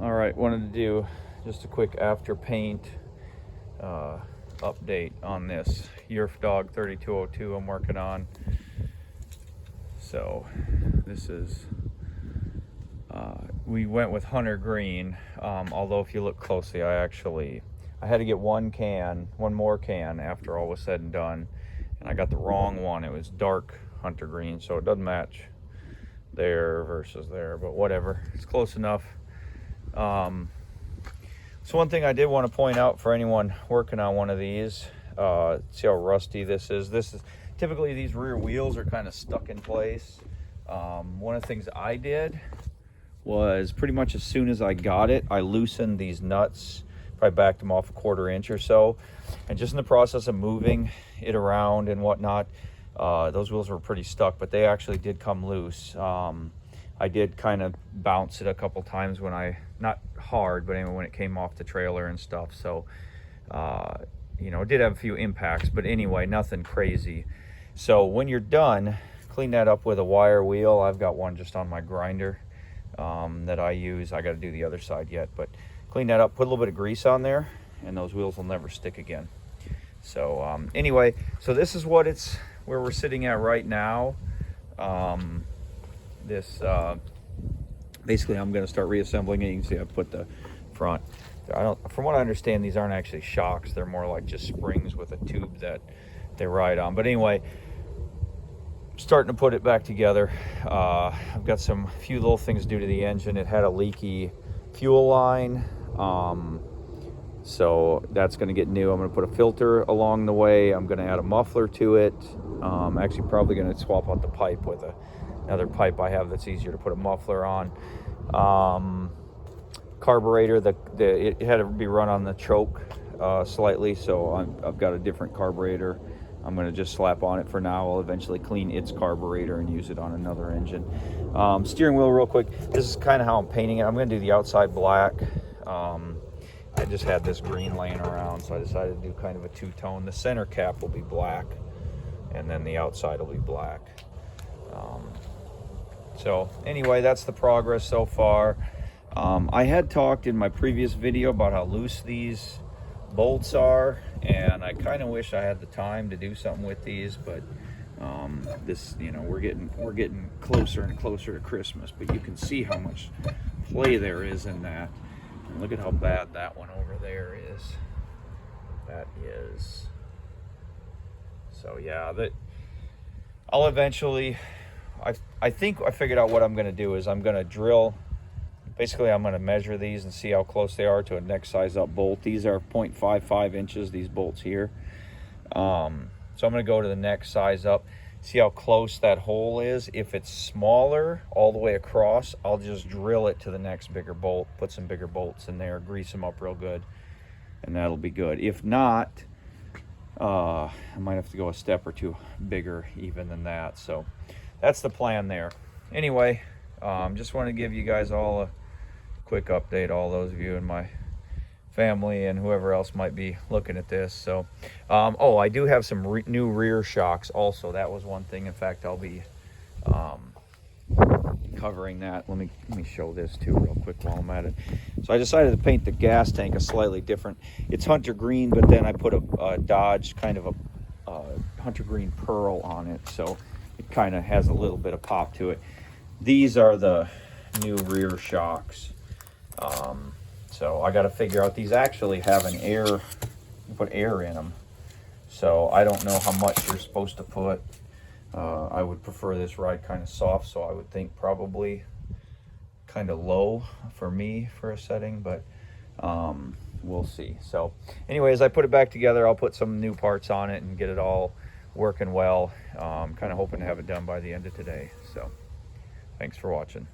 All right, wanted to do just a quick after paint update on this Yerfdog 3202 I'm working on. So this is, we went with Hunter Green, although if you look closely, I had to get one more can after all was said and done, and I got the wrong one. It was dark Hunter Green, so it doesn't match there versus there, but whatever, it's close enough. So one thing I did want to point out for anyone working on one of these, see how rusty this is. Typically these rear wheels are kind of stuck in place. One of the things I did was pretty much as soon as I got it, I loosened these nuts. Probably backed them off a 1/4 inch or so, and just in the process of moving it around and whatnot, those wheels were pretty stuck, but they actually did come loose. I did kind of bounce it a couple times when not hard, but anyway, when it came off the trailer and stuff. So, you know, it did have a few impacts, but anyway, nothing crazy. So when you're done, clean that up with a wire wheel. I've got one just on my grinder that I use. I got to do the other side yet, but clean that up, put a little bit of grease on there, and those wheels will never stick again. So anyway, so this is where we're sitting at right now. Basically I'm going to start reassembling it. You can see I put the front. From what I understand, these aren't actually shocks. They're more like just springs with a tube that they ride on. But anyway, starting to put it back together. I've got few little things to do to the engine. It had a leaky fuel line. So that's going to get new. I'm going to put a filter along the way. I'm going to add a muffler to it. Actually probably going to swap out the pipe with another pipe I have that's easier to put a muffler on. Carburetor, it had to be run on the choke slightly, so I've got a different carburetor I'm going to just slap on it for now. I'll eventually clean its carburetor and use it on another engine. Steering wheel real quick. This is kind of how I'm painting it. I'm going to do the outside black. I just had this green laying around, so I decided to do kind of a two-tone. The center cap will be black, and then the outside will be black. So anyway, that's the progress so far. I had talked in my previous video about how loose these bolts are, and I kind of wish I had the time to do something with these, but you know, we're getting closer and closer to Christmas, but you can see how much play there is in that. And look at how bad that one over there is. That is. So yeah, I'll eventually, I think I figured out what I'm going to do is I'm going to drill. Basically, I'm going to measure these and see how close they are to a next size up bolt. These are 0.55 inches, these bolts here. So I'm going to go to the next size up, see how close that hole is. If it's smaller all the way across, I'll just drill it to the next bigger bolt, put some bigger bolts in there, grease them up real good, and that'll be good. If not, I might have to go a step or two bigger even than that. So that's the plan there. Anyway, just want to give you guys all a quick update, all those of you in my family and whoever else might be looking at this. So oh, I do have some new rear shocks also. That was one thing. In fact, I'll be covering that. Let me show this too real quick while I'm at it. So I decided to paint the gas tank a slightly different. It's Hunter Green, but then I put a Dodge kind of a Hunter Green pearl on it, so it kind of has a little bit of pop to it. These are the new rear shocks. So I got to figure out, these actually have an air, you put air in them. So I don't know how much you're supposed to put. I would prefer this ride kind of soft, so I would think probably kind of low for me for a setting, but we'll see. So anyway, as I put it back together, I'll put some new parts on it and get it all working well. Kind of hoping to have it done by the end of today. So thanks for watching.